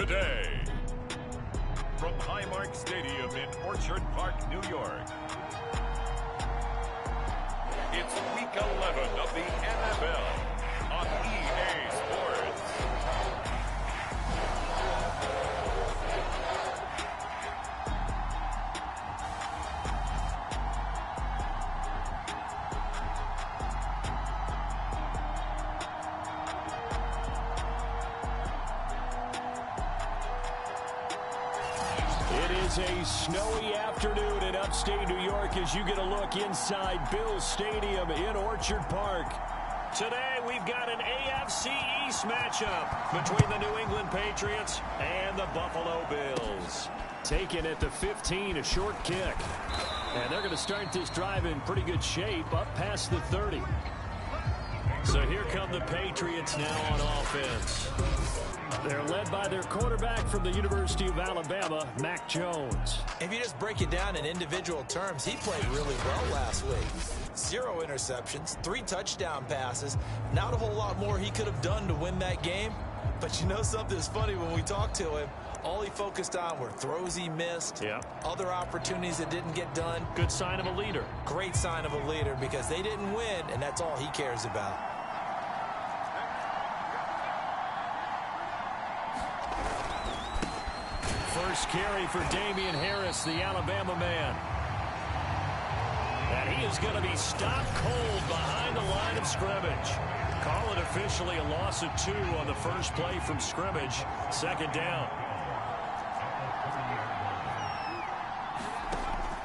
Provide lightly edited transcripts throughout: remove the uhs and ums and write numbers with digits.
today. From Highmark Stadium in Orchard Park, New York, it's Week 11 of the NFL on EA Sports. It's a snowy afternoon in upstate New York as you get a look inside Bills Stadium in Orchard Park. Today we've got an AFC East matchup between the New England Patriots and the Buffalo Bills. Taken at the 15, a short kick. And they're going to start this drive in pretty good shape up past the 30. So here come the Patriots now on offense. They're led by their quarterback from the University of Alabama, Mac Jones. If you just break it down in individual terms, he played really well last week. 0 interceptions, 3 touchdown passes. Not a whole lot more he could have done to win that game. But you know something's funny when we talked to him. All he focused on were throws he missed, other opportunities that didn't get done. Good sign of a leader. Great sign of a leader because they didn't win, and that's all he cares about. First carry for Damian Harris, the Alabama man. And he is going to be stopped cold behind the line of scrimmage. Call it officially a loss of 2 on the first play from scrimmage. Second down.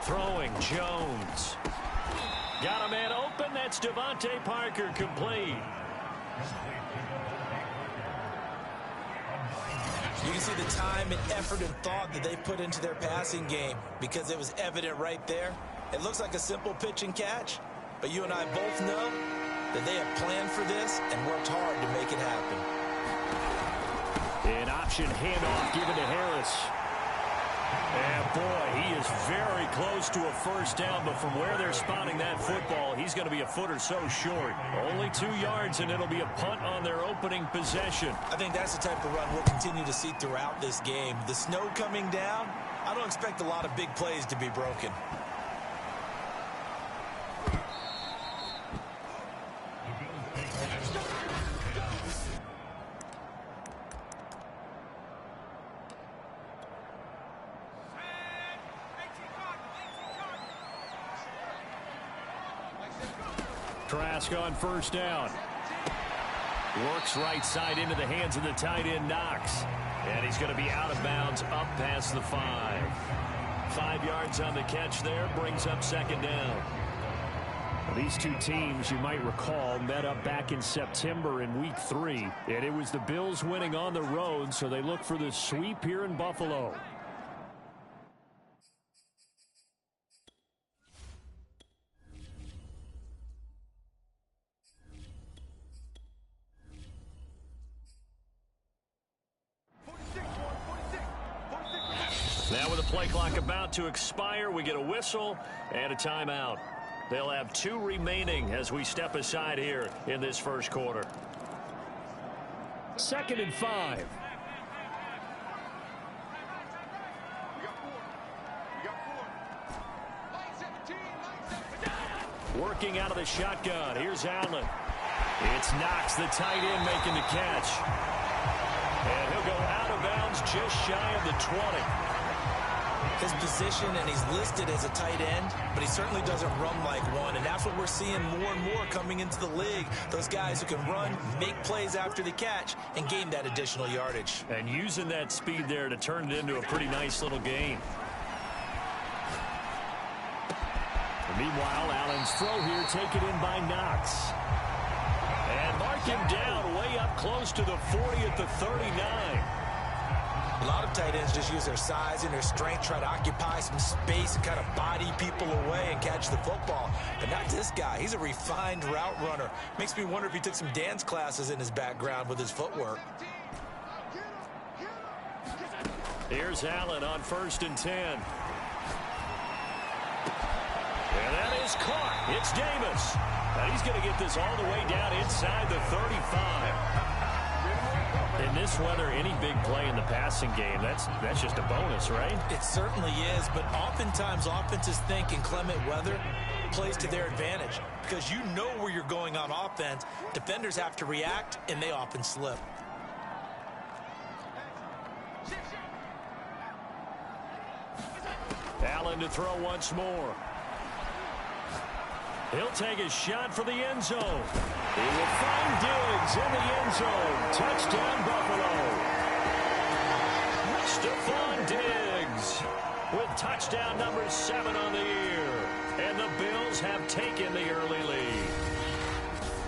Throwing, Jones. Got a man open. That's Devontae Parker, complete. You can see the time and effort and thought that they put into their passing game because it was evident right there. It looks like a simple pitch and catch, but you and I both know that they have planned for this and worked hard to make it happen. An option handoff given to Harris. And boy, he is very close to a first down, but from where they're spotting that football, he's going to be a foot or so short. Only 2 yards, and it'll be a punt on their opening possession. I think that's the type of run we'll continue to see throughout this game. The snow coming down, I don't expect a lot of big plays to be broken. Trask on first down. Works right side into the hands of the tight end, Knox. And he's going to be out of bounds up past the 5. 5 yards on the catch there, brings up second down. Well, these two teams, you might recall, met up back in September in Week 3. And it was the Bills winning on the road, so they look for the sweep here in Buffalo. Now with the play clock about to expire, we get a whistle and a timeout. They'll have 2 remaining as we step aside here in this first quarter. 2nd and 5. Working out of the shotgun. Here's Allen. It's Knox, the tight end, making the catch. And he'll go out of bounds just shy of the 20. His position, and he's listed as a tight end, but he certainly doesn't run like one, and that's what we're seeing more and more coming into the league. Those guys who can run, make plays after the catch, and gain that additional yardage. And using that speed there to turn it into a pretty nice little game. And meanwhile, Allen's throw here taken in by Knox. And mark him down way up close to the 40 at the 39. A lot of tight ends just use their size and their strength, try to occupy some space and kind of body people away and catch the football. But not this guy. He's a refined route runner. Makes me wonder if he took some dance classes in his background with his footwork. Here's Allen on 1st and 10. And that is caught. It's Davis. And he's going to get this all the way down inside the 35. In this weather, any big play in the passing game, that's just a bonus, right? It certainly is, but oftentimes offenses think inclement weather plays to their advantage because you know where you're going on offense. Defenders have to react, and they often slip. Allen to throw once more. He'll take a shot for the end zone. He will find Diggs in the end zone. Touchdown, Buffalo. Stephon Diggs with touchdown number 7 on the year. And the Bills have taken the early lead.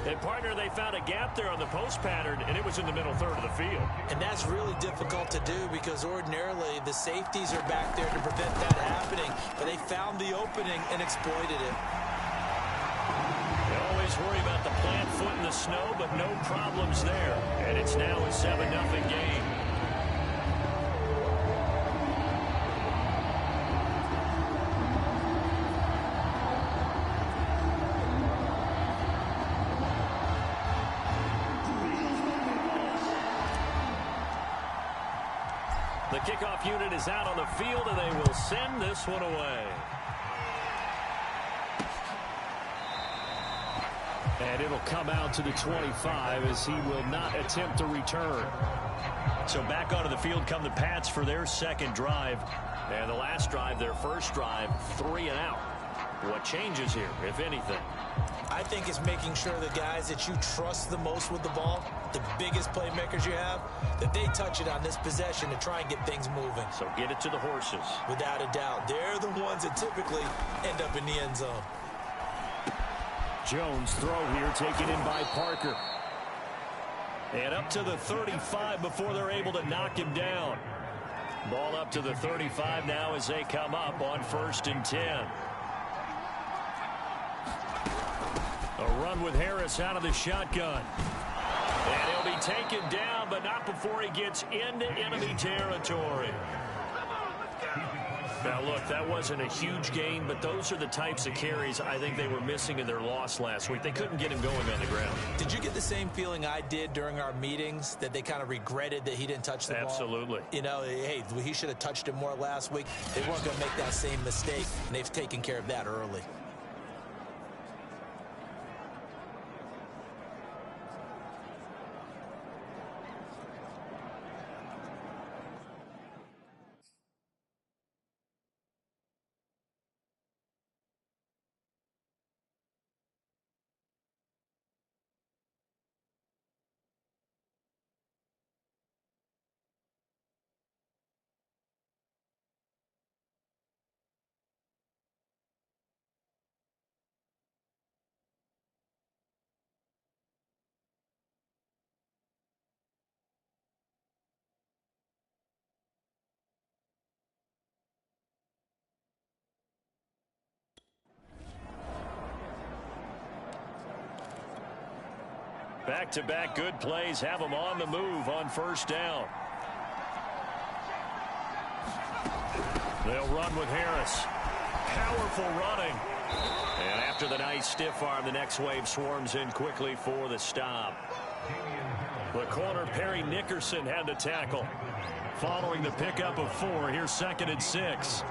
And, partner, they found a gap there on the post pattern, and it was in the middle third of the field. And that's really difficult to do because ordinarily the safeties are back there to prevent that happening. But they found the opening and exploited it. They always worry about the plant foot in the snow, but no problems there. And it's now a 7-0 game. The kickoff unit is out on the field, and they will send this one away. And it'll come out to the 25 as he will not attempt to return. So back onto the field come the Pats for their second drive. And the last drive, their first drive, 3 and out. What changes here, if anything? I think it's making sure the guys that you trust the most with the ball, the biggest playmakers you have, that they touch it on this possession to try and get things moving. So get it to the horses. Without a doubt. They're the ones that typically end up in the end zone. Jones throw here taken in by Parker. And up to the 35 before they're able to knock him down. Ball up to the 35 now as they come up on 1st and 10. A run with Harris out of the shotgun. And he'll be taken down, but not before he gets into enemy territory. Now, look, that wasn't a huge gain, but those are the types of carries I think they were missing in their loss last week. They couldn't get him going on the ground. Did you get the same feeling I did during our meetings, that they kind of regretted that he didn't touch the ball? Absolutely. You know, hey, he should have touched it more last week. They weren't going to make that same mistake, and they've taken care of that early. Back-to-back good plays have them on the move on 1st down. They'll run with Harris. Powerful running. And after the nice stiff arm, the next wave swarms in quickly for the stop. The corner, Perry Nickerson, had to tackle. Following the pickup of 4, here's 2nd and 6.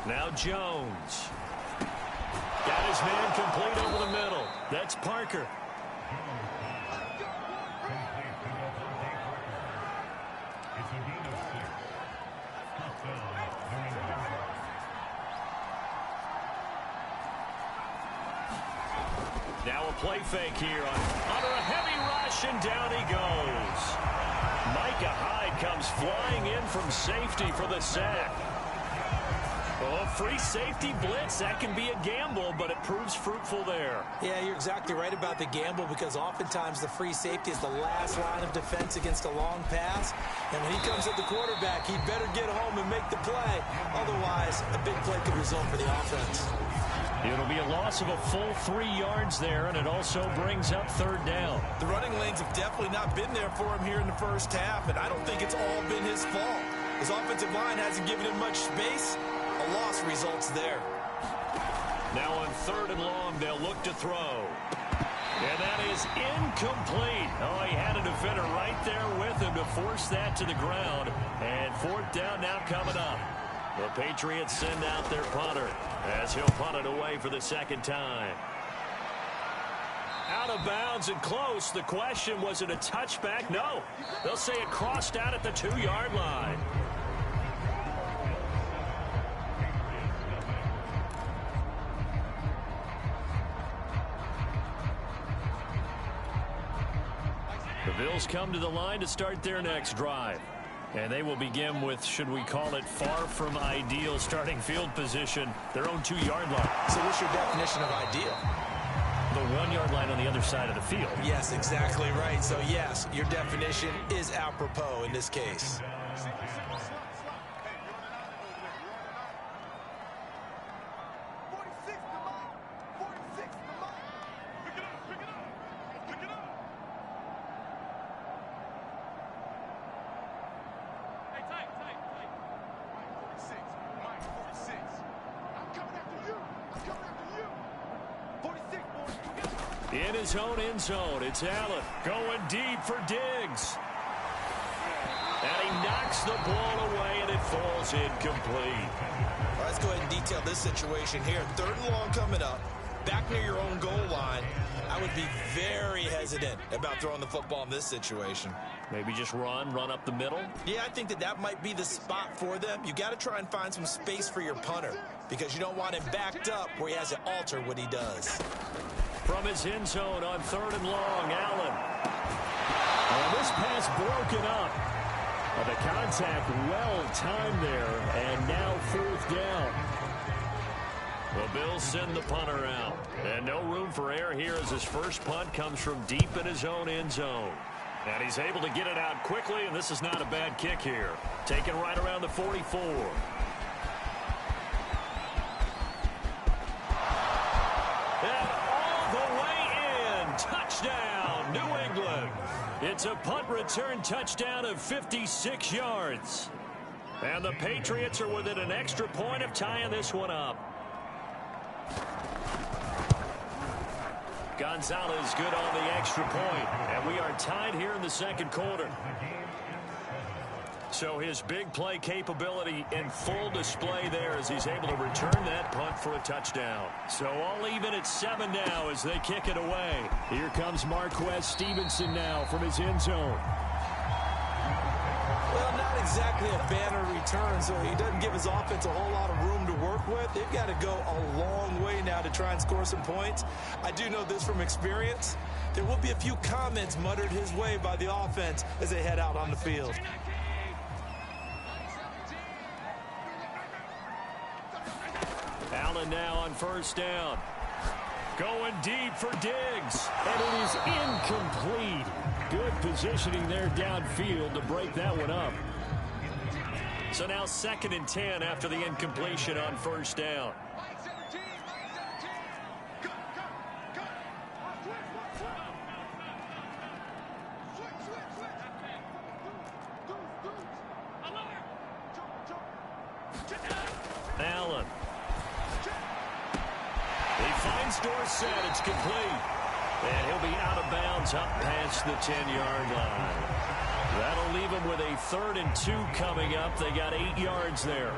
Now Jones. Got his man complete over the middle. That's Parker. Now a play fake here under a heavy rush, and down he goes. Micah Hyde comes flying in from safety for the sack. Oh, free safety blitz, that can be a gamble, but it proves fruitful there. Yeah, you're exactly right about the gamble, because oftentimes the free safety is the last line of defense against a long pass. And when he comes at the quarterback, he better get home and make the play. Otherwise, a big play could result for the offense. It'll be a loss of a full 3 yards there, and it also brings up 3rd down. The running lanes have definitely not been there for him here in the first half, and I don't think it's all been his fault. His offensive line hasn't given him much space. A loss results there. Now on 3rd and long, they'll look to throw. And that is incomplete. Oh, he had a defender right there with him to force that to the ground. And 4th down now coming up. The Patriots send out their punter as he'll punt it away for the 2nd time. Out of bounds and close. The question, was it a touchback? No. They'll say it crossed out at the 2-yard line. The Bills come to the line to start their next drive. And they will begin with, should we call it, far from ideal starting field position, their own 2-yard line. So what's your definition of ideal? The 1-yard line on the other side of the field. Yes, exactly right. So, yes, your definition is apropos in this case. In his own end zone, it's Allen going deep for Diggs. And he knocks the ball away, and it falls incomplete. Well, let's go ahead and detail this situation here. 3rd and long coming up, back near your own goal line. I would be very hesitant about throwing the football in this situation. Maybe just run up the middle? Yeah, I think that might be the spot for them. You got to try and find some space for your punter because you don't want him backed up where he has to alter what he does. From his end zone on 3rd and long, Allen. Well, this pass broken up. The contact well timed there, and now 4th down. The Bills send the punter out. And no room for error here as his first punt comes from deep in his own end zone. And he's able to get it out quickly, and this is not a bad kick here. Taken right around the 44. Touchdown, New England. It's a punt return touchdown of 56 yards. And the Patriots are within an extra point of tying this one up. Gonzalez good on the extra point. And we are tied here in the 2nd quarter. So his big play capability in full display there as he's able to return that punt for a touchdown. So all even at 7 now as they kick it away. Here comes Marquez Stevenson now from his end zone. Well, not exactly a banner return, so he doesn't give his offense a whole lot of room to work with. They've got to go a long way now to try and score some points. I do know this from experience. There will be a few comments muttered his way by the offense as they head out on the field. Allen now on 1st down. Going deep for Diggs. And it is incomplete. Good positioning there downfield to break that one up. So now 2nd and 10 after the incompletion on 1st down. Allen. He finds Dorsett. It's complete. And he'll be out of bounds up past the 10-yard line. That'll leave him with a 3rd and 2 coming up. They got 8 yards there.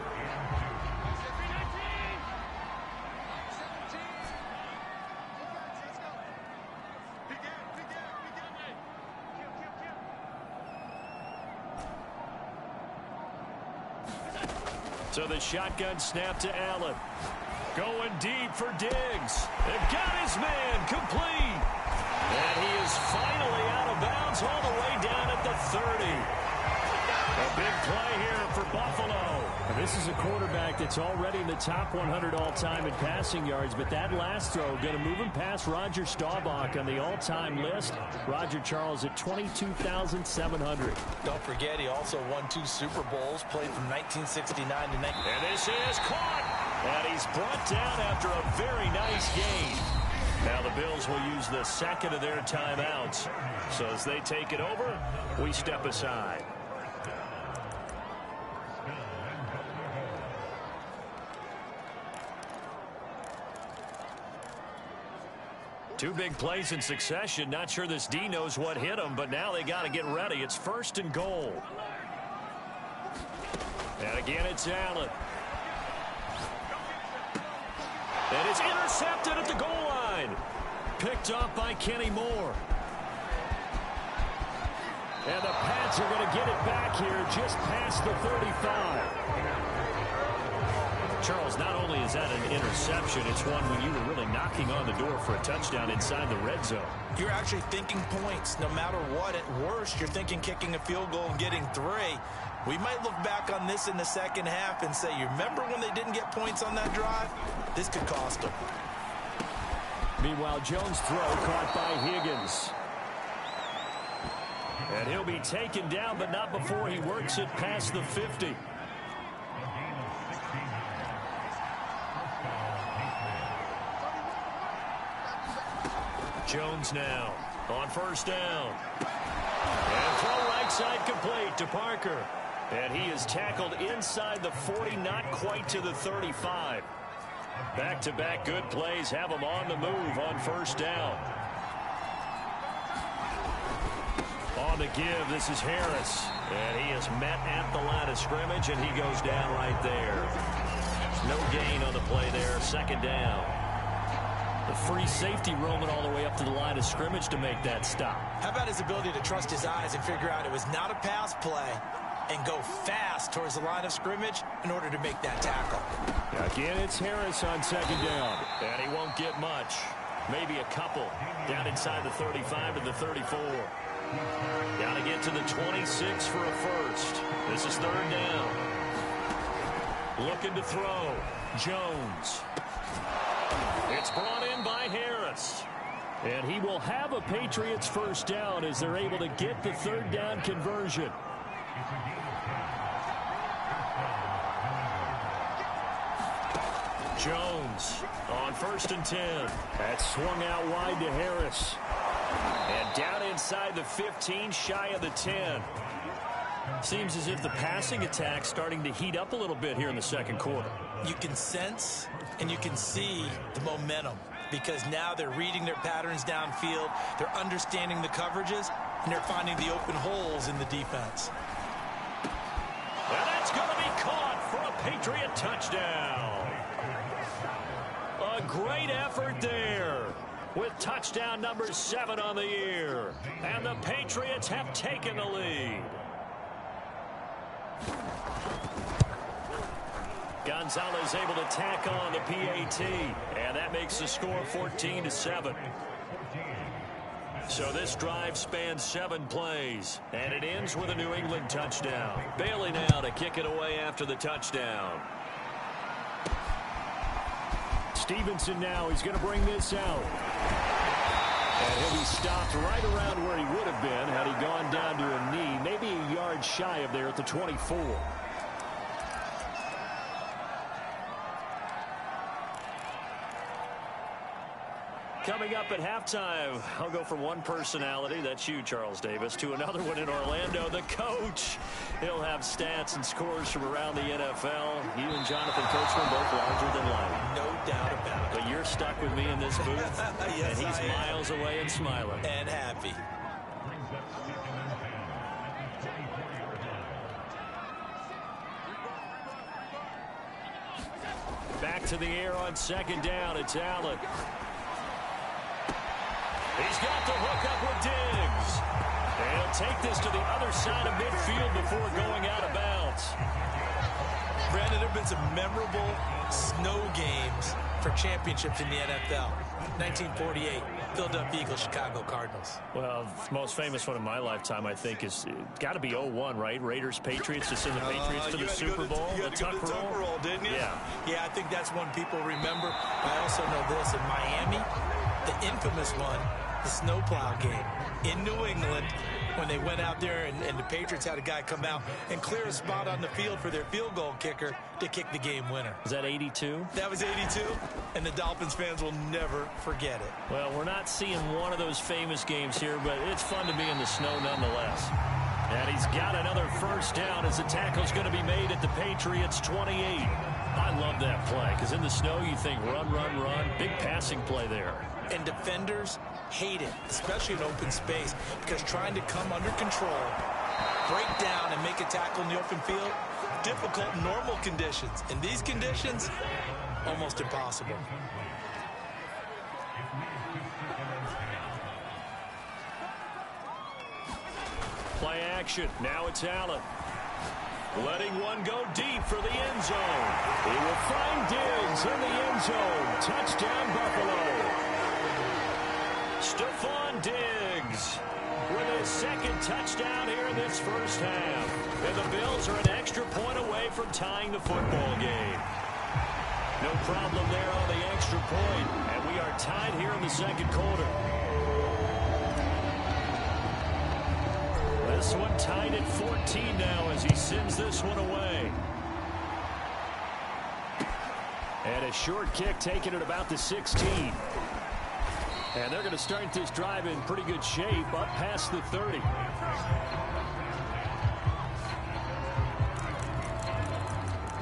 So the shotgun snap to Allen. Going deep for Diggs. They've got his man complete. And he is finally out of bounds all the way down at the 30. A big play here for Buffalo. And this is a quarterback that's already in the top 100 all-time in passing yards, but that last throw going to move him past Roger Staubach on the all-time list. Roger Charles at 22,700. Don't forget, he also won 2 Super Bowls, played from 1969 to 19. And this is caught. And he's brought down after a very nice gain. Now the Bills will use the 2nd of their timeouts. So as they take it over, we step aside. Two big plays in succession. Not sure this D knows what hit him, but now they got to get ready. It's 1st and goal. And again, it's Allen. And it's intercepted at the goal line. Picked up by Kenny Moore. And the Pats are going to get it back here just past the 35. Charles, not only is that an interception, it's one when you were really knocking on the door for a touchdown inside the red zone. You're actually thinking points. No matter what, at worst, you're thinking kicking a field goal and getting 3. We might look back on this in the second half and say, you remember when they didn't get points on that drive? This could cost them. Meanwhile, Jones' throw caught by Higgins. And he'll be taken down, but not before he works it past the 50. Jones now on 1st down. And throw right side complete to Parker. And he is tackled inside the 40, not quite to the 35. Back-to-back good plays have him on the move on 1st down. On the give, this is Harris. And he is met at the line of scrimmage, and he goes down right there. No gain on the play there, 2nd down. The free safety roaming all the way up to the line of scrimmage to make that stop. How about his ability to trust his eyes and figure out it was not a pass play and go fast towards the line of scrimmage in order to make that tackle. Again, it's Harris on 2nd down. And he won't get much. Maybe a couple. Down inside the 35 to the 34. Got to get to the 26 for a first. This is 3rd down. Looking to throw. Jones. It's brought in by Harris. And he will have a Patriots 1st down as they're able to get the 3rd down conversion. Jones on 1st and 10. That swung out wide to Harris. And down inside the 15, shy of the 10. Seems as if the passing attack's starting to heat up a little bit here in the 2nd quarter. You can sense and you can see the momentum because now they're reading their patterns downfield, they're understanding the coverages, and they're finding the open holes in the defense. And that's going to be caught for a Patriot touchdown. A great effort there with touchdown number 7 on the year. And the Patriots have taken the lead. Gonzalez able to tack on the PAT, and that makes the score 14-7. So this drive spans 7 plays, and it ends with a New England touchdown. Bailey now to kick it away after the touchdown. Stevenson now, he's going to bring this out. And he'll be stopped right around where he would have been had he gone down to a knee, maybe a yard shy of there at the 24. Coming up at halftime, I'll go from one personality, that's you, Charles Davis, to another one in Orlando, the coach. He'll have stats and scores from around the NFL. You and Jonathan Coachman both larger than life. No doubt about it. But you're stuck with me in this booth, yes, and he's miles away and smiling. And happy. Back to the air on 2nd down, it's Allen. He's got the hook up with Diggs. And he'll take this to the other side of midfield before going out of bounds. Brandon, there have been some memorable snow games for championships in the NFL. 1948, Philadelphia Eagles, Chicago Cardinals. Well, the most famous one in my lifetime, I think, is got to be 01, right? Raiders, Patriots, to send the Patriots to the Super Bowl. You had to go to the Tuck roll, didn't you? Yeah. Yeah, I think that's one people remember. I also know this in Miami, the infamous one, the snowplow game in New England when they went out there and the Patriots had a guy come out and clear a spot on the field for their field goal kicker to kick the game winner. Was that 82? That was 82, and the Dolphins fans will never forget it. Well, we're not seeing one of those famous games here, but it's fun to be in the snow nonetheless. And he's got another 1st down as the tackle's going to be made at the Patriots 28. I love that play because in the snow you think run, run, run. Big passing play there. And defenders hate it, especially in open space, because trying to come under control, break down, and make a tackle in the open field, difficult in normal conditions. In these conditions, almost impossible. Play action. Now it's Allen. Letting one go deep for the end zone. He will find Diggs in the end zone. Touchdown, Buffalo. Stephon Diggs with his second touchdown here in this first half. And the Bills are an extra point away from tying the football game. No problem there on the extra point. And we are tied here in the second quarter. This one tied at 14 now as he sends this one away. And a short kick taken at about the 16. And they're going to start this drive in pretty good shape up past the 30.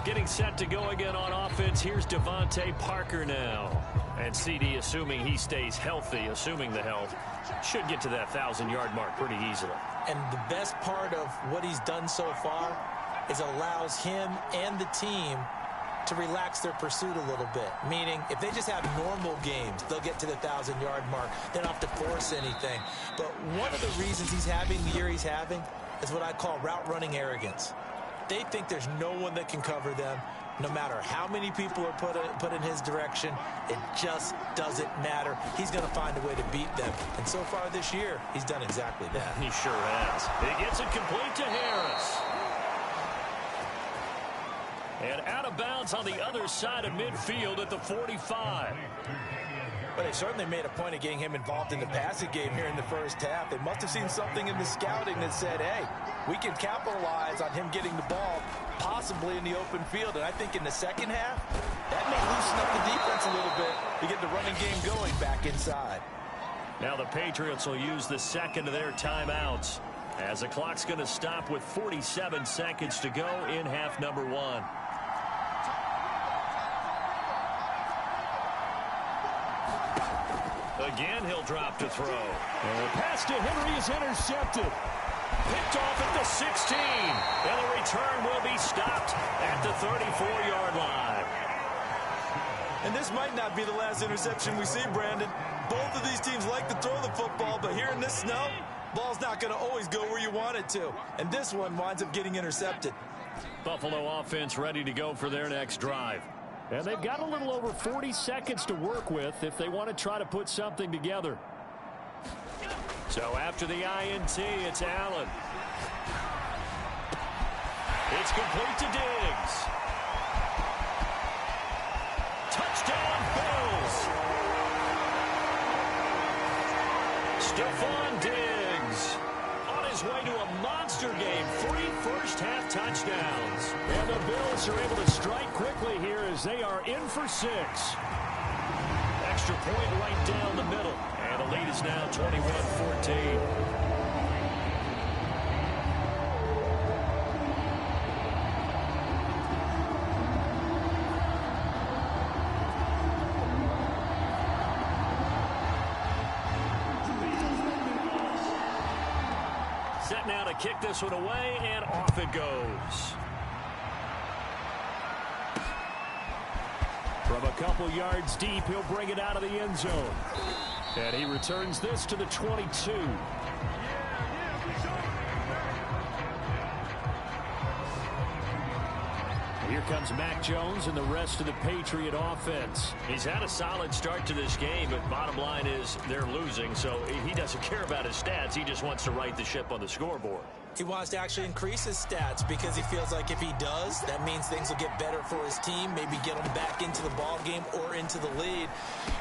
Getting set to go again on offense. Here's Devontae Parker now. And CD, assuming he stays healthy, assuming the health, should get to that 1,000-yard mark pretty easily. And the best part of what he's done so far is allows him and the team to relax their pursuit a little bit. Meaning, if they just have normal games, they'll get to the 1,000-yard mark. They don't have to force anything. But one of the reasons he's having the year he's having is what I call route running arrogance. They think there's no one that can cover them. No matter how many people are put in his direction, it just doesn't matter. He's going to find a way to beat them. And so far this year, he's done exactly that. He sure has. He gets it complete to Harris. And out of bounds on the other side of midfield at the 45. But they certainly made a point of getting him involved in the passing game here in the first half. They must have seen something in the scouting that said, hey, we can capitalize on him getting the ball, possibly in the open field. And I think in the second half, that may loosen up the defense a little bit to get the running game going back inside. Now the Patriots will use the second of their timeouts as the clock's going to stop with 47 seconds to go in half number one. Again, he'll drop to throw. And the pass to Henry is intercepted. Picked off at the 16. And the return will be stopped at the 34-yard line. And this might not be the last interception we see, Brandon. Both of these teams like to throw the football, but here in this snow, ball's not going to always go where you want it to. And this one winds up getting intercepted. Buffalo offense ready to go for their next drive. And they've got a little over 40 seconds to work with if they want to try to put something together. So after the INT, it's Allen. It's complete to Diggs. Touchdown, Bills. Stephon Diggs on his way to a monster game. 3 first-half touchdowns. And the Bills are able to strike quickly here as they are in for 6. Extra point right down the middle. And the lead is now 21-14. Set now to kick this one away, and off it goes. From a couple yards deep, he'll bring it out of the end zone. And he returns this to the 22. Here comes Mac Jones and the rest of the Patriot offense. He's had a solid start to this game, but bottom line is they're losing, so he doesn't care about his stats. He just wants to right the ship on the scoreboard. He wants to actually increase his stats because he feels like if he does, that means things will get better for his team, maybe get him back into the ball game or into the lead.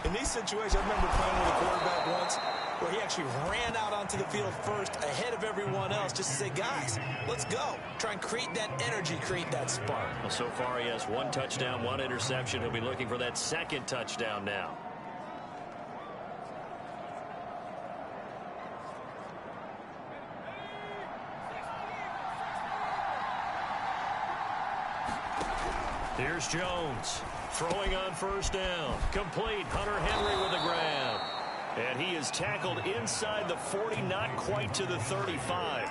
In these situations, I remember playing with a quarterback once where he actually ran out onto the field first ahead of everyone else just to say, guys, let's go. Try and create that energy, create that spark. Well, so far he has 1 touchdown, 1 interception. He'll be looking for that second touchdown now. Here's Jones throwing on first down. Complete. Hunter Henry with a grab. And he is tackled inside the 40, not quite to the 35.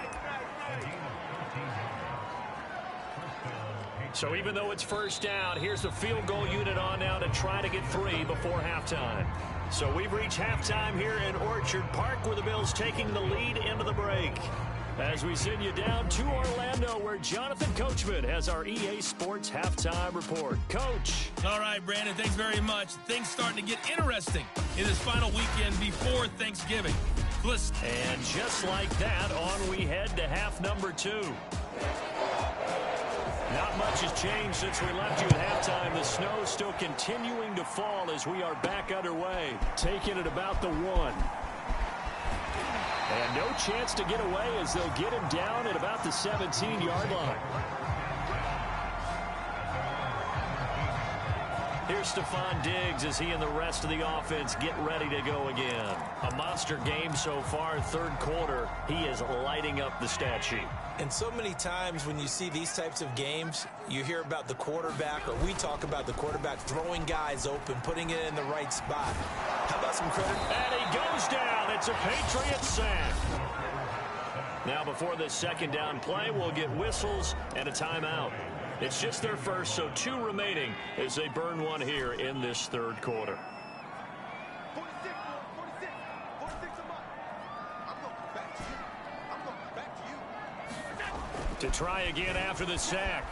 So even though it's first down, here's the field goal unit on now to try to get 3 before halftime. So we've reached halftime here in Orchard Park, where the Bills taking the lead into the break. As we send you down to Orlando, where Jonathan Coachman has our EA Sports Halftime Report. Coach. All right, Brandon, thanks very much. Things starting to get interesting in this final weekend before Thanksgiving. And just like that, on we head to half number 2. Not much has changed since we left you at halftime. The snow still continuing to fall as we are back underway. Taking it about the 1. And no chance to get away as they'll get him down at about the 17-yard line. Here's Stephon Diggs as he and the rest of the offense get ready to go again. A monster game so far, third quarter. He is lighting up the stat sheet. And so many times when you see these types of games, you hear about the quarterback, or we talk about the quarterback throwing guys open, putting it in the right spot. How about some credit? And he goes down. It's a Patriot sack. Now before this second down play, we'll get whistles and a timeout. It's just their first, so 2 remaining as they burn one here in this third quarter. 46, 46 a month. I'm going back to you. I'm going back to you. To try again after the sack.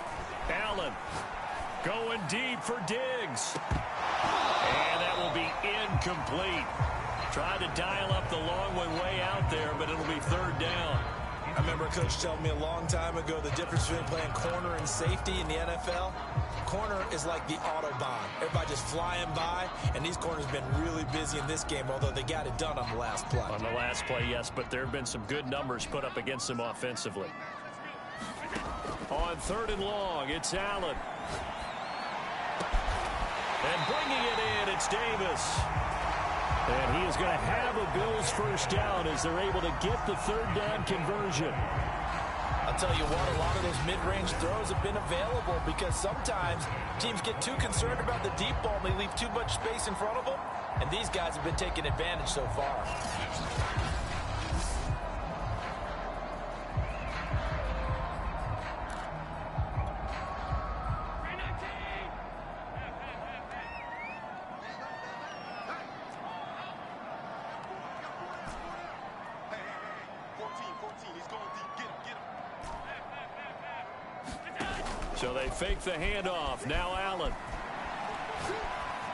Allen going deep for Diggs. And that will be incomplete. Tried to dial up the long one way out there, but it'll be third down. I remember a coach telling me a long time ago the difference between playing corner and safety in the NFL. Corner is like the Autobahn. Everybody just flying by, and these corners have been really busy in this game, although they got it done on the last play. On the last play, yes, but there have been some good numbers put up against them offensively. On third and long, it's Allen. And bringing it in, it's Davis. And he is going to have a Bills first down as they're able to get the third down conversion. I'll tell you what, a lot of those mid-range throws have been available because sometimes teams get too concerned about the deep ball and they leave too much space in front of them. And these guys have been taking advantage so far. So they fake the handoff. Now Allen.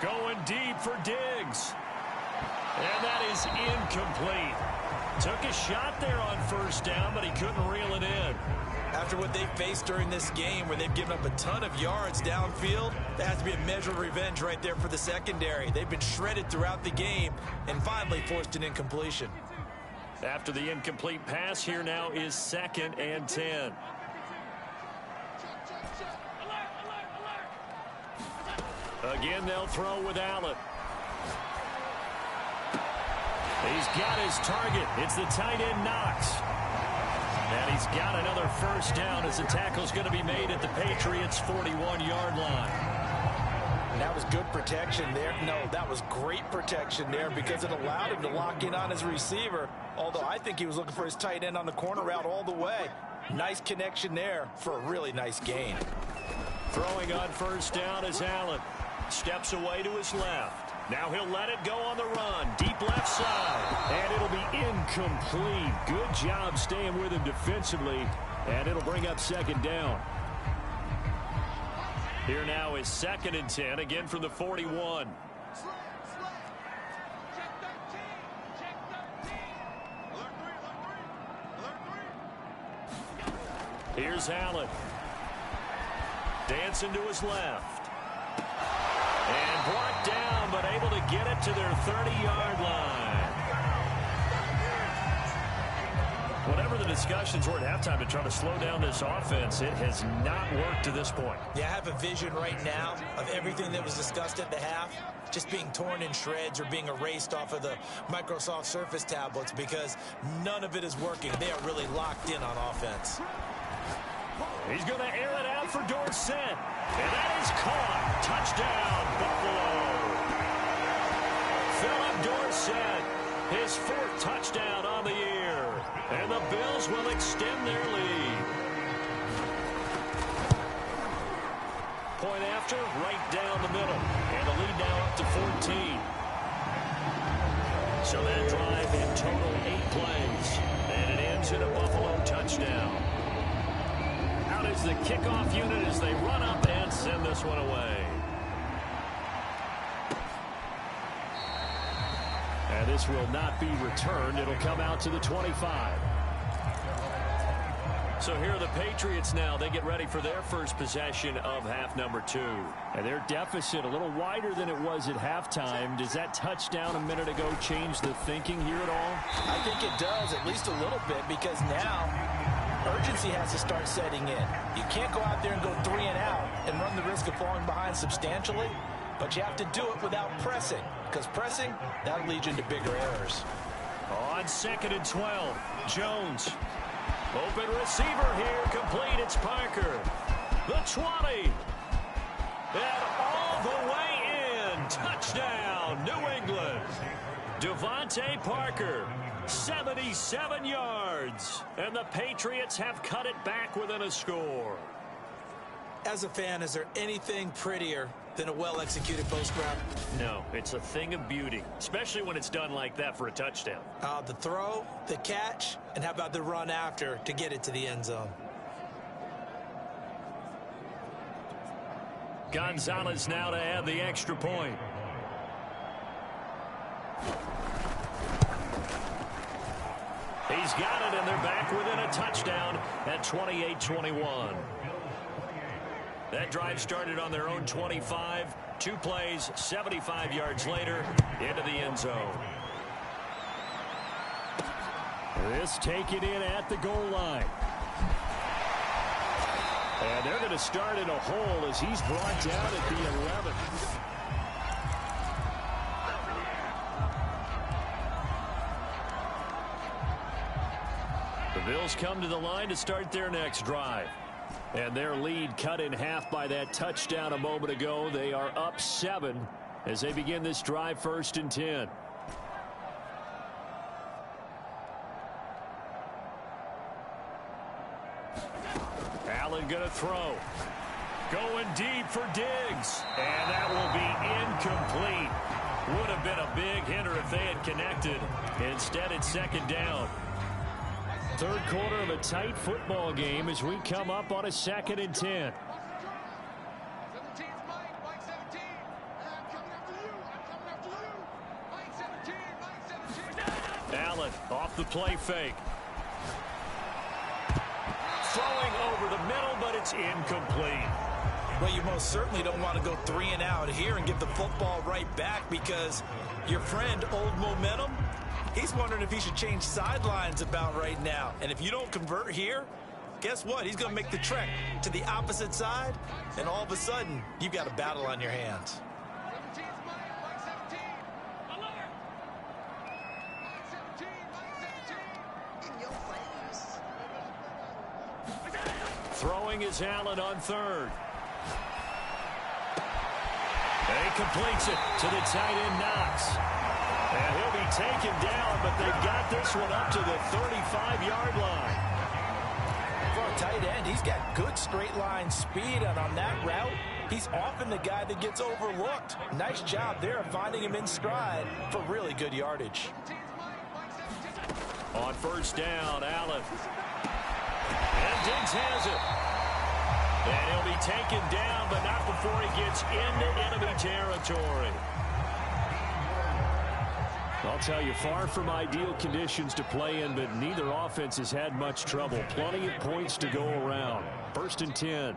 Going deep for Diggs. And that is incomplete. Took a shot there on first down, but he couldn't reel it in. After what they faced during this game where they've given up a ton of yards downfield, that has to be a measure of revenge right there for the secondary. They've been shredded throughout the game and finally forced an incompletion. After the incomplete pass, here now is 2nd and 10. Again, they'll throw with Allen. He's got his target. It's the tight end Knox. And he's got another first down as the tackle's going to be made at the Patriots' 41-yard line. That was good protection there. No, that was great protection there because it allowed him to lock in on his receiver. Although I think he was looking for his tight end on the corner route all the way. Nice connection there for a really nice gain. Throwing on first down is Allen. Steps away to his left. Now he'll let it go on the run. Deep left side. And it'll be incomplete. Good job staying with him defensively. And it'll bring up second down. Here now is 2nd and 10. Again from the 41. Here's Allen. Dancing to his left. And brought down, but able to get it to their 30-yard line. Whatever the discussions were at halftime to try to slow down this offense, it has not worked to this point. Yeah, I have a vision right now of everything that was discussed at the half just being torn in shreds or being erased off of the Microsoft Surface tablets because none of it is working. They are really locked in on offense. He's going to air it out for Dorsett. And that is caught. Touchdown, Buffalo. Philip Dorsett His 4th touchdown on the year. And the Bills will extend their lead. Point after, right down the middle. And the lead now up to 14. So that drive in total 8 plays. And it ends in a Buffalo touchdown. Out is the kickoff unit as they run up and send this one away. And this will not be returned. It'll come out to the 25. So here are the Patriots now. They get ready for their first possession of half number 2. And their deficit a little wider than it was at halftime. Does that touchdown a minute ago change the thinking here at all? I think it does, at least a little bit, because now urgency has to start setting in. You can't go out there and go 3 and out and run the risk of falling behind substantially, but you have to do it without pressing, because pressing, that'll lead you into bigger errors. On 2nd and 12, Jones. Open receiver here, complete, it's Parker. The 20. And all the way in. Touchdown, New England. Devontae Parker, 77 yards. And the Patriots have cut it back within a score. As a fan, is there anything prettier than a well-executed post route? No, it's a thing of beauty, especially when it's done like that for a touchdown. The throw, the catch, and how about the run after to get it to the end zone? Gonzalez now to add the extra point. He's got it, and they're back within a touchdown at 28-21. That drive started on their own 25. 2 plays, 75 yards later, into the end zone. This taken in at the goal line. And they're going to start in a hole as he's brought down at the 11. The Bills come to the line to start their next drive. And their lead cut in half by that touchdown a moment ago. They are up 7 as they begin this drive, 1st and 10. Allen going to throw. Going deep for Diggs. And that will be incomplete. Would have been a big hitter if they had connected. Instead, it's 2nd down. 3rd quarter of a tight football game as we come up on a 2nd and 10. Allen off the play fake. Throwing over the middle, but it's incomplete. Well, you most certainly don't want to go 3 and out here and give the football right back, because your friend, Old Momentum, he's wondering if he should change sidelines about right now. And if you don't convert here, guess what? He's going to make the trek to the opposite side, and all of a sudden, you've got a battle on your hands. Throwing is Allen on 3rd. And he completes it to the tight end, Knox. And he'll be taken down, but they've got this one up to the 35-yard line. For a tight end, he's got good straight line speed, and on that route, he's often the guy that gets overlooked. Nice job there of finding him in stride for really good yardage. On 1st down, Allen. And Diggs has it. And he'll be taken down, but not before he gets into enemy territory. I'll tell you, far from ideal conditions to play in, but neither offense has had much trouble. Plenty of points to go around. 1st and 10.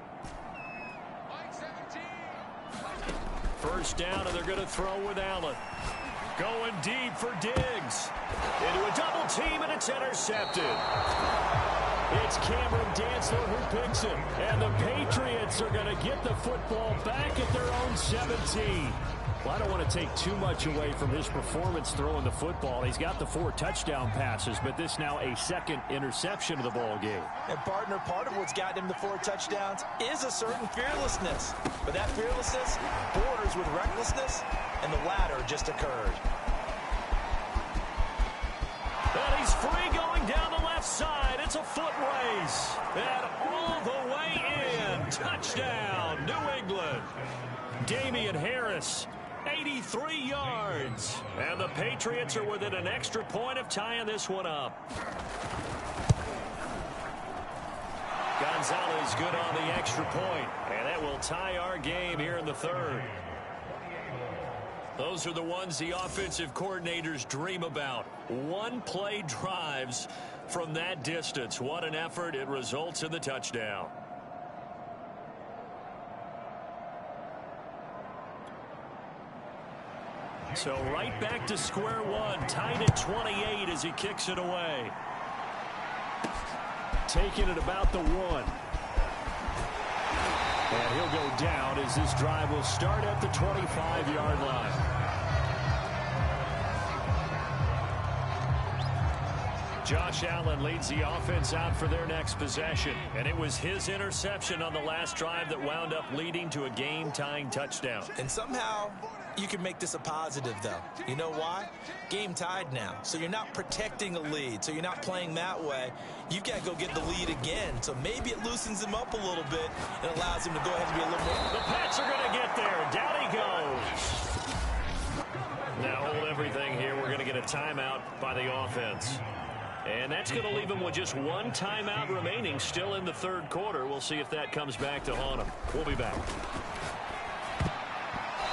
1st down, and they're going to throw with Allen. Going deep for Diggs. Into a double team, and it's intercepted. It's Cameron Dantzler who picks it. And the Patriots are going to get the football back at their own 17. Well, I don't want to take too much away from his performance throwing the football. He's got the 4 touchdown passes, but this now a 2nd interception of the ball game. And partner, part of what's gotten him the 4 touchdowns is a certain fearlessness. But that fearlessness borders with recklessness, and the latter just occurred. Going down the left side. It's a foot race. And all the way in. Touchdown, New England. Damian Harris, 83 yards. And the Patriots are within an extra point of tying this one up. Gonzalez good on the extra point. And that will tie our game here in the third. Those are the ones the offensive coordinators dream about. One-play drives from that distance. What an effort. It results in the touchdown. So right back to square one. Tied at 28 as he kicks it away. Taking it about the 1. And he'll go down as this drive will start at the 25-yard line. Josh Allen leads the offense out for their next possession. And it was his interception on the last drive that wound up leading to a game-tying touchdown. And somehow you can make this a positive, though. You know why? Game tied now. So you're not protecting a lead. So you're not playing that way. You've got to go get the lead again. So maybe it loosens him up a little bit and allows him to go ahead and be a little more. The Pats are going to get there. Down he goes. Now hold everything here. We're going to get a timeout by the offense. And that's going to leave him with just one timeout remaining still in the third quarter. We'll see if that comes back to haunt him. We'll be back.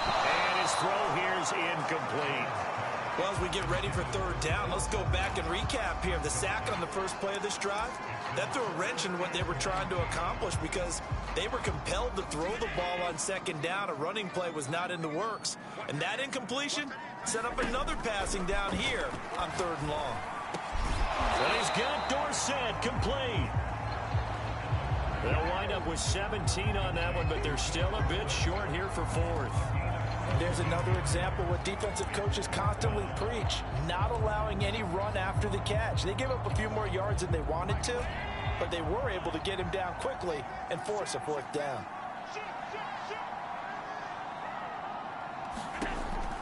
And his throw here's incomplete. Well, as we get ready for third down, let's go back and recap here. The sack on the first play of this drive, that threw a wrench in what they were trying to accomplish because they were compelled to throw the ball on second down. A running play was not in the works. And that incompletion set up another passing down here on third and long. And he's got Dorsett complete. They'll wind up with 17 on that one, but they're still a bit short here for fourth. There's another example what defensive coaches constantly preach, not allowing any run after the catch. They gave up a few more yards than they wanted to, but they were able to get him down quickly and force a fourth down.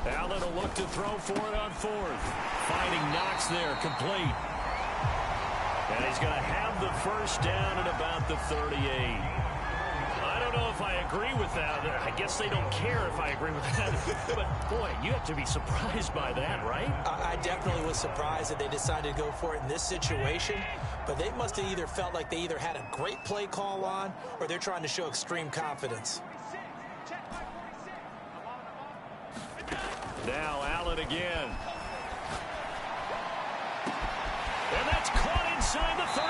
Allen will look to throw for it on fourth. Finding Knox there, complete. And he's going to have the first down at about the 38. I don't know if I agree with that. I guess they don't care if I agree with that. But, boy, you have to be surprised by that, right? I definitely was surprised that they decided to go for it in this situation. But they must have either felt like they either had a great play call on or they're trying to show extreme confidence. Now Allen again. And that's caught inside the 35.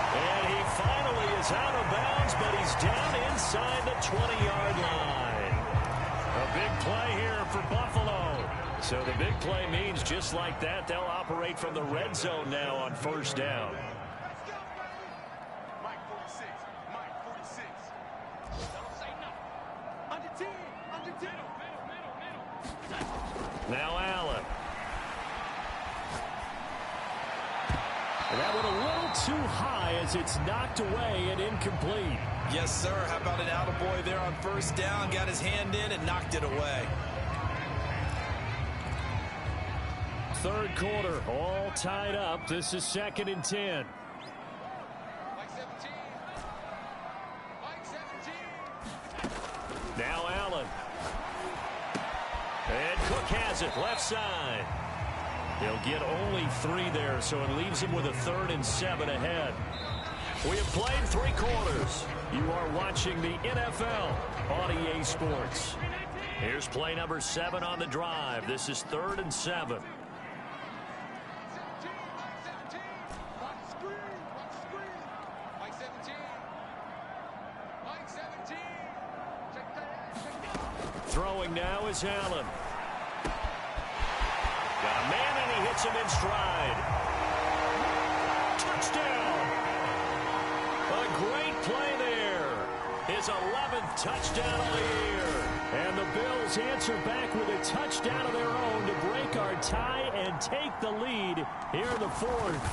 And he finally is out of bounds, but he's down inside the 20-yard line. A big play here for Buffalo. So the big play means just like that, they'll operate from the red zone now on first down. Mike 46. Mike 46. Don't say nothing. Under 10. Under 10. Now Allen. And that one a little too high as it's knocked away and incomplete. Yes, sir. How about an attaboy there on first down? Got his hand in and knocked it away. Third quarter, all tied up. This is 2nd and 10. Mike 17. Mike 17. Now Allen. And Cook has it, left side. He'll get only 3 there, so it leaves him with a 3rd and 7 ahead. We have played 3 quarters. You are watching the NFL on EA Sports. Here's play number 7 on the drive. This is 3rd and 7. Throwing now is Allen. Got a man, and he hits him in stride. Touchdown! A great play there. His 11th touchdown of the year. And the Bills answer back with a touchdown of their own to break our tie and take the lead here in the fourth.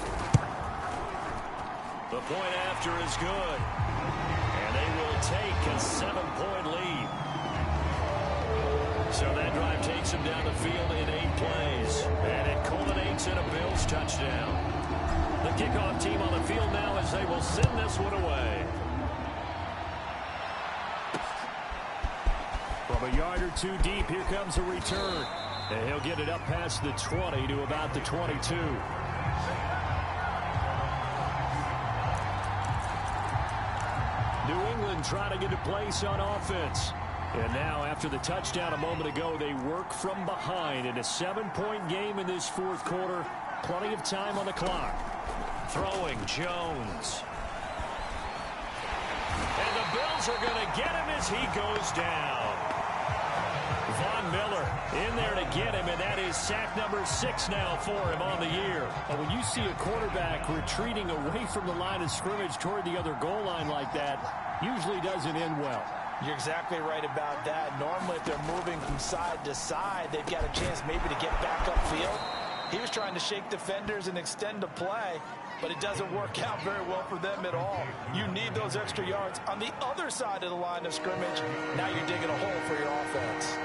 The point after is good. And they will take a 7-point lead. So that drive takes him down the field in 8 plays. And it culminates in a Bills touchdown. The kickoff team on the field now as they will send this one away. From a yard or two deep, here comes a return. And he'll get it up past the 20 to about the 22. New England trying to get a place on offense. And now, after the touchdown a moment ago, they work from behind in a 7-point game in this fourth quarter. Plenty of time on the clock. Throwing Jones. And the Bills are going to get him as he goes down. Von Miller in there to get him, and that is sack number 6 now for him on the year. And when you see a quarterback retreating away from the line of scrimmage toward the other goal line like that, usually doesn't end well. You're exactly right about that. Normally, if they're moving from side to side, they've got a chance maybe to get back upfield. He was trying to shake defenders and extend the play, but it doesn't work out very well for them at all. You need those extra yards on the other side of the line of scrimmage. Now you're digging a hole for your offense.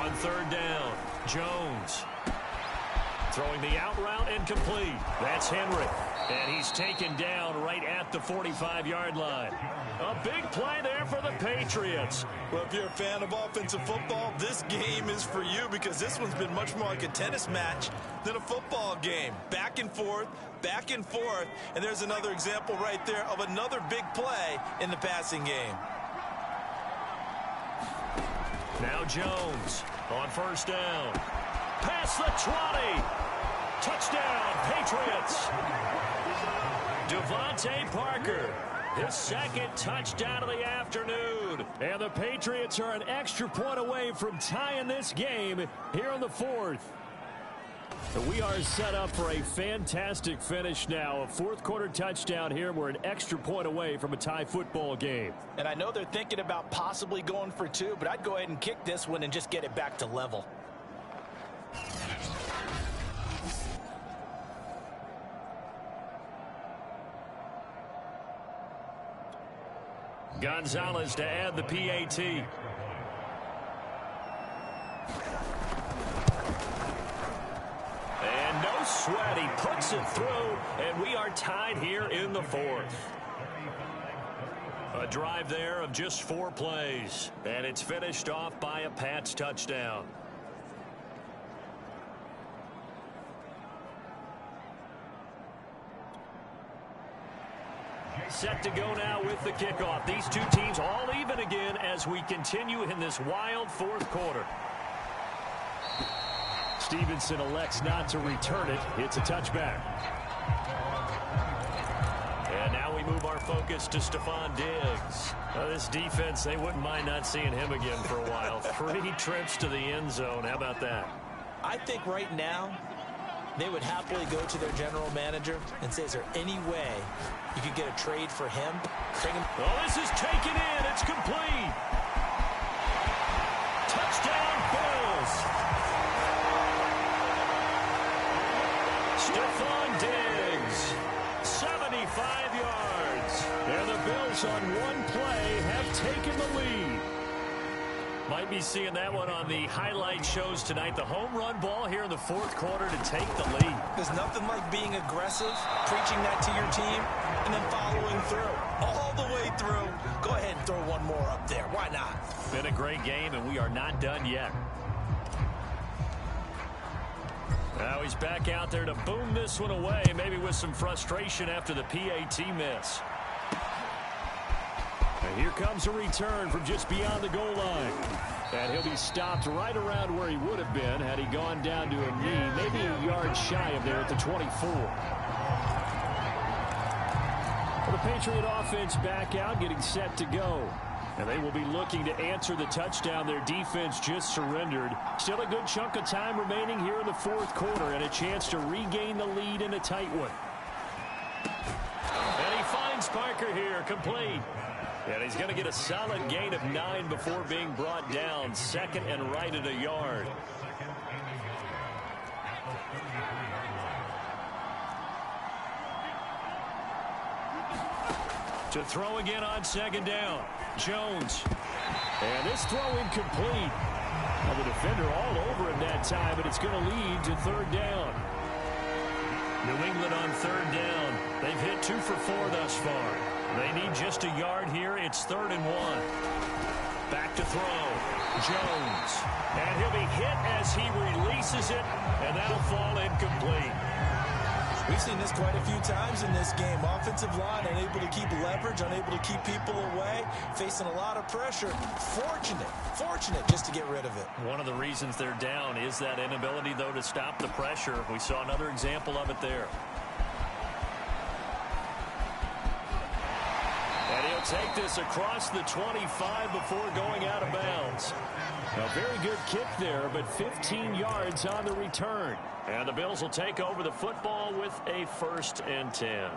On third down, Jones. Throwing the out route incomplete. That's Henry. And he's taken down right at the 45-yard line. A big play there for the Patriots. Well, if you're a fan of offensive football, this game is for you because this one's been much more like a tennis match than a football game. Back and forth, and there's another example right there of another big play in the passing game. Now Jones on first down. Past the 20. Touchdown, Patriots. Devontae Parker, his second touchdown of the afternoon. And the Patriots are an extra point away from tying this game here in the fourth. We are set up for a fantastic finish now. A fourth quarter touchdown here. We're an extra point away from a tie football game. And I know they're thinking about possibly going for 2, but I'd go ahead and kick this one and just get it back to level. Gonzalez to add the PAT. And no sweat. He puts it through, and we are tied here in the fourth. A drive there of just 4 plays, and it's finished off by a Pats touchdown. Set to go now with the kickoff. These two teams all even again as we continue in this wild fourth quarter. Stevenson elects not to return it. It's a touchback. And now we move our focus to Stephon Diggs. This defense, they wouldn't mind not seeing him again for a while. 3 trips to the end zone. How about that? I think right now they would happily go to their general manager and say, is there any way you could get a trade for him? Bring him. Oh, this is taken in. It's complete. Touchdown, Bills. Stephon Diggs, 75 yards. And the Bills on one play have taken the lead. Might be seeing that one on the highlight shows tonight. The home run ball here in the fourth quarter to take the lead. There's nothing like being aggressive, preaching that to your team, and then following through. All the way through. Go ahead and throw one more up there. Why not? Been a great game, and we are not done yet. Now he's back out there to boom this one away, maybe with some frustration after the PAT miss. And here comes a return from just beyond the goal line. And he'll be stopped right around where he would have been had he gone down to a knee, maybe a yard shy of there at the 24. Well, the Patriot offense back out, getting set to go. And they will be looking to answer the touchdown their defense just surrendered. Still a good chunk of time remaining here in the fourth quarter and a chance to regain the lead in a tight one. And he finds Parker here, complete. And he's going to get a solid gain of 9 before being brought down. Second and right at a yard. To throw again on second down. Jones. And this throw incomplete. Well, the defender all over him that time, but it's going to lead to third down. New England on third down. They've hit 2 for 4 thus far. They need just a yard here. It's 3rd and 1. Back to throw. Jones. And he'll be hit as he releases it, and that'll fall incomplete. We've seen this quite a few times in this game. Offensive line unable to keep leverage, unable to keep people away, facing a lot of pressure. Fortunate just to get rid of it. One of the reasons they're down is that inability, though, to stop the pressure. We saw another example of it there. And he'll take this across the 25 before going out of bounds. A very good kick there, but 15 yards on the return. And the Bills will take over the football with a 1st and 10.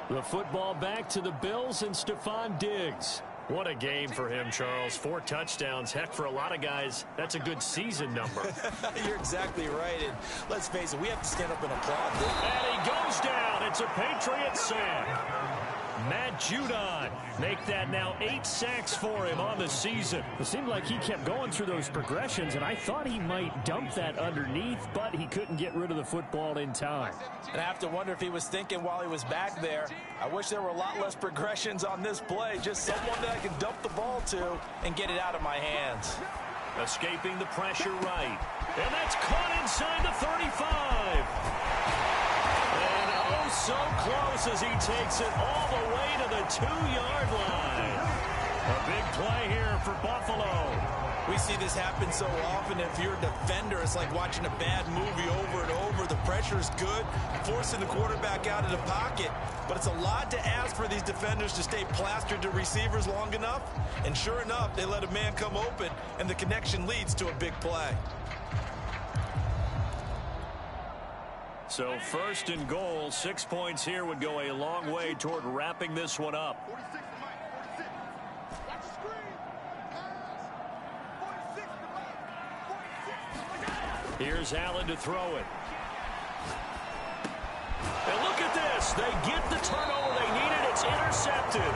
The football back to the Bills and Stephon Diggs. What a game for him, Charles. 4 touchdowns. Heck, for a lot of guys, that's a good season number. You're exactly right. And let's face it, we have to stand up and applaud this. And he goes down. It's a Patriot sack. Matt Judon make that now 8 sacks for him on the season. It seemed like he kept going through those progressions, and I thought he might dump that underneath, but he couldn't get rid of the football in time. And I have to wonder if he was thinking while he was back there, I wish there were a lot less progressions on this play, just someone that I can dump the ball to and get it out of my hands. Escaping the pressure right. And that's caught inside the 35. So close as he takes it all the way to the 2-yard line. A big play here for Buffalo. We see this happen so often. If you're a defender, it's like watching a bad movie over and over. The pressure's good, forcing the quarterback out of the pocket. But it's a lot to ask for these defenders to stay plastered to receivers long enough. And sure enough, they let a man come open, and the connection leads to a big play. So 1st and goal, 6 points here would go a long way toward wrapping this one up. 46 to Mike, 46. Watch the screen. 46 to Mike, 46. Here's Allen to throw it. And look at this. They get the turnover they needed. It's intercepted.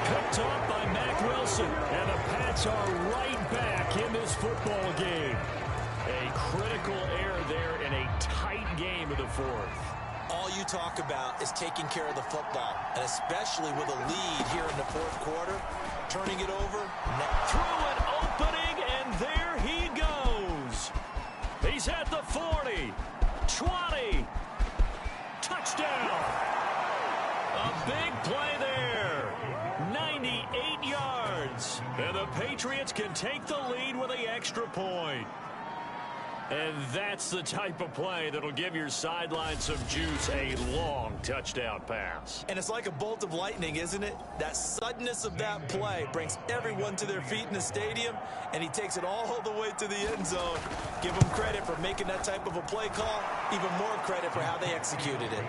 Picked off by Mack Wilson. And the Pats are right back in this football game. A critical error there in a tight game of the 4th. All you talk about is taking care of the football, and especially with a lead here in the 4th quarter, turning it over. Through an opening, and there he goes. He's at the 40, 20, touchdown. A big play there, 98 yards. And the Patriots can take the lead with the extra point. And that's the type of play that'll give your sideline some juice, a long touchdown pass. And it's like a bolt of lightning, isn't it? That suddenness of that play brings everyone to their feet in the stadium, and he takes it all the way to the end zone. Give him credit for making that type of a play call, even more credit for how they executed it.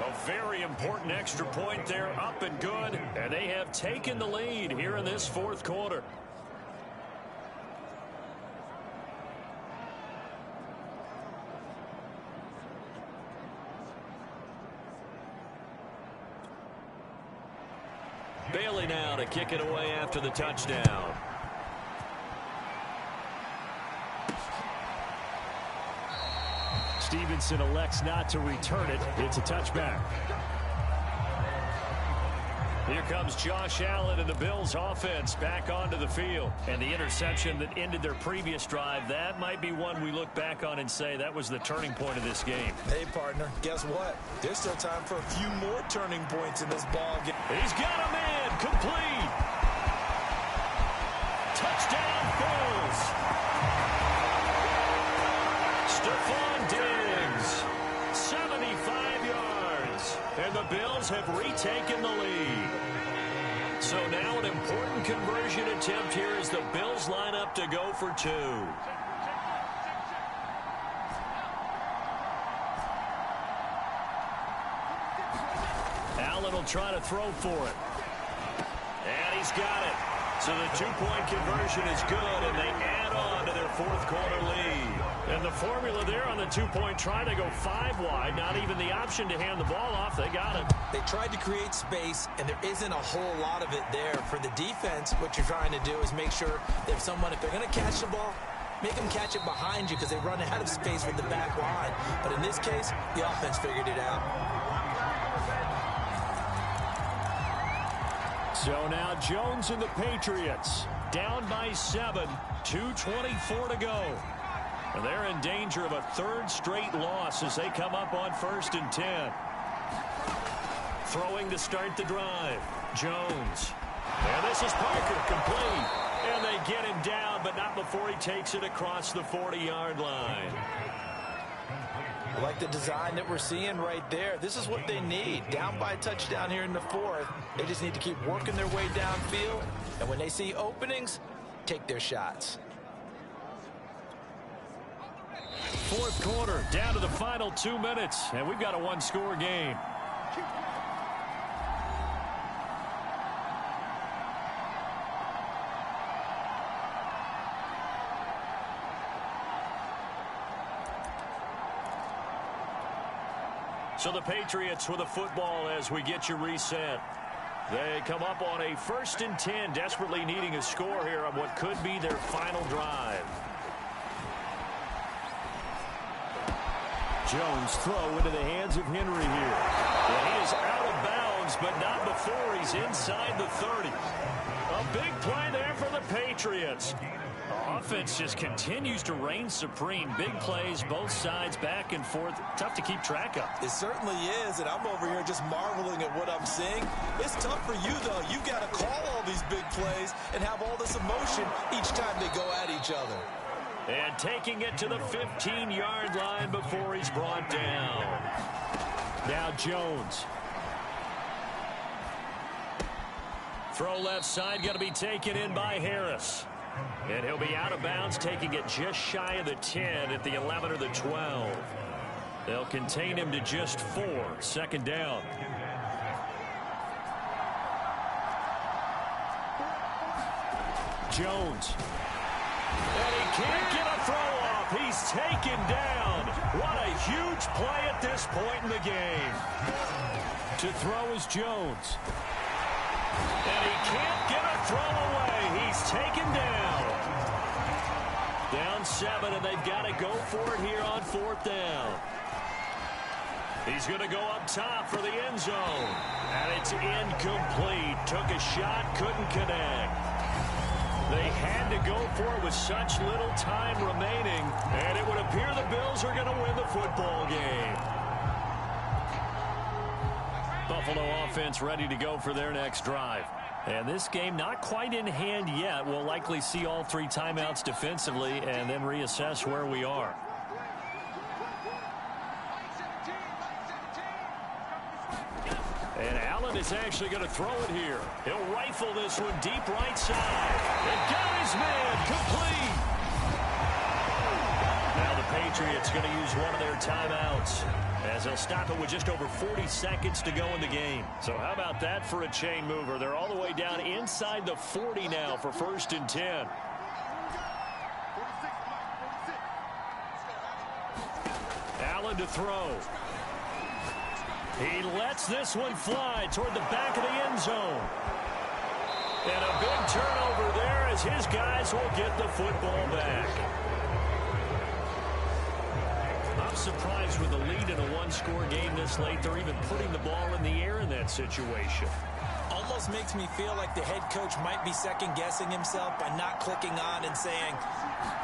A very important extra point there, up and good, and they have taken the lead here in this 4th quarter. Bailey now to kick it away after the touchdown. Stevenson elects not to return it. It's a touchback. Here comes Josh Allen and the Bills offense back onto the field. And the interception that ended their previous drive, that might be one we look back on and say that was the turning point of this game. Hey, partner, guess what? There's still time for a few more turning points in this ball game. He's got a man, complete. Touchdown, Bills. Stephon Diggs, 75 yards. And the Bills have retaken the lead. So now an important conversion attempt here as the Bills line up to go for 2. Allen will try to throw for it. And he's got it. So the two-point conversion is good, and they add on to their fourth quarter lead. And the formula there on the two-point try to go 5 wide, not even the option to hand the ball off. They got it. They tried to create space, and there isn't a whole lot of it there. For the defense, what you're trying to do is make sure that if they're going to catch the ball, make them catch it behind you because they run out of space with the back line. But in this case, the offense figured it out. So now Jones and the Patriots down by 7, 2:24 to go. And they're in danger of a third straight loss as they come up on 1st and 10. Throwing to start the drive. Jones. And this is Parker, complete. And they get him down, but not before he takes it across the 40-yard line. I like the design that we're seeing right there. This is what they need. Down by a touchdown here in the 4th. They just need to keep working their way downfield. And when they see openings, take their shots. 4th quarter, down to the final 2 minutes, and we've got a one-score game. So the Patriots with the football as we get you reset. They come up on a 1st and 10, desperately needing a score here on what could be their final drive. Jones throw into the hands of Henry here. And he is out of bounds, but not before he's inside the 30. A big play there for the Patriots. The offense just continues to reign supreme. Big plays, both sides, back and forth. Tough to keep track of. It certainly is, and I'm over here just marveling at what I'm seeing. It's tough for you, though. You've got to call all these big plays and have all this emotion each time they go at each other. And taking it to the 15-yard line before he's brought down. Now Jones. Throw left side, going to be taken in by Harris. And he'll be out of bounds, taking it just shy of the 10 at the 11 or the 12. They'll contain him to just 4. 2nd down. Jones. And he can't get a throw off. He's taken down. What a huge play at this point in the game. To throw is Jones. And he can't get a throw away. He's taken down. Down 7, and they've got to go for it here on 4th down. He's going to go up top for the end zone. And it's incomplete. Took a shot, couldn't connect. They had to go for it with such little time remaining, and it would appear the Bills are going to win the football game. Buffalo offense ready to go for their next drive. And this game not quite in hand yet. We'll likely see all 3 timeouts defensively and then reassess where we are. And Allen is actually going to throw it here. He'll rifle this one deep right side. And got his man complete. Now the Patriots going to use one of their timeouts as they'll stop it with just over 40 seconds to go in the game. So how about that for a chain mover? They're all the way down inside the 40 now for 1st and 10. Allen to throw. He lets this one fly toward the back of the end zone. And a big turnover there as his guys will get the football back. I'm surprised with the lead in a one-score game this late. They're even putting the ball in the air in that situation. Almost makes me feel like the head coach might be second-guessing himself by not clicking on and saying,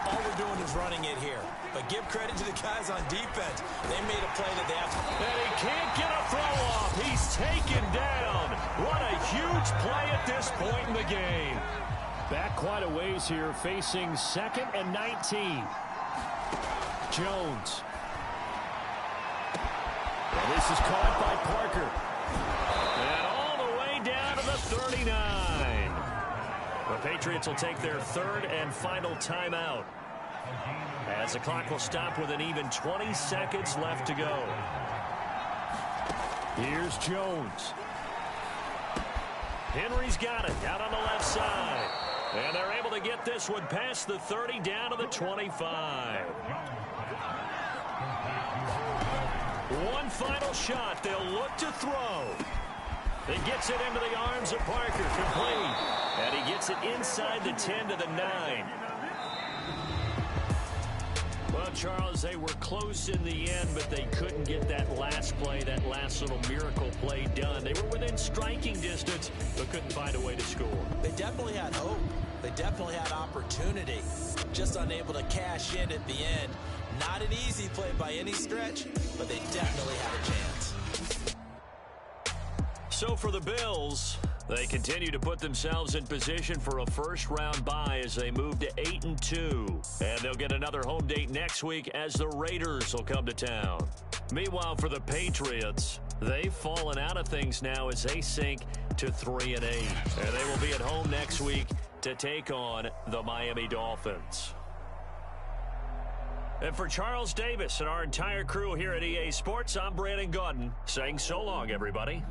all we're doing is running it here. But give credit to the guys on defense. They made a play that they have to. And he can't get a throw off. He's taken down. What a huge play at this point in the game. Back quite a ways here, facing 2nd and 19. Jones. And this is caught by Parker. And all the way down to the 39. The Patriots will take their 3rd and final timeout, as the clock will stop with an even 20 seconds left to go. Here's Jones. Henry's got it out on the left side. And they're able to get this one past the 30 down to the 25. One final shot. They'll look to throw. He gets it into the arms of Parker. Complete. And he gets it inside the 10 to the 9. Well, Charles, they were close in the end, but they couldn't get that last play, that last little miracle play done. They were within striking distance, but couldn't find a way to score. They definitely had hope. They definitely had opportunity. Just unable to cash in at the end. Not an easy play by any stretch, but they definitely had a chance. So for the Bills, they continue to put themselves in position for a first-round bye as they move to 8-2. And they'll get another home date next week as the Raiders will come to town. Meanwhile, for the Patriots, they've fallen out of things now as they sink to 3-8. And they will be at home next week to take on the Miami Dolphins. And for Charles Davis and our entire crew here at EA Sports, I'm Brandon Gaudin saying so long, everybody.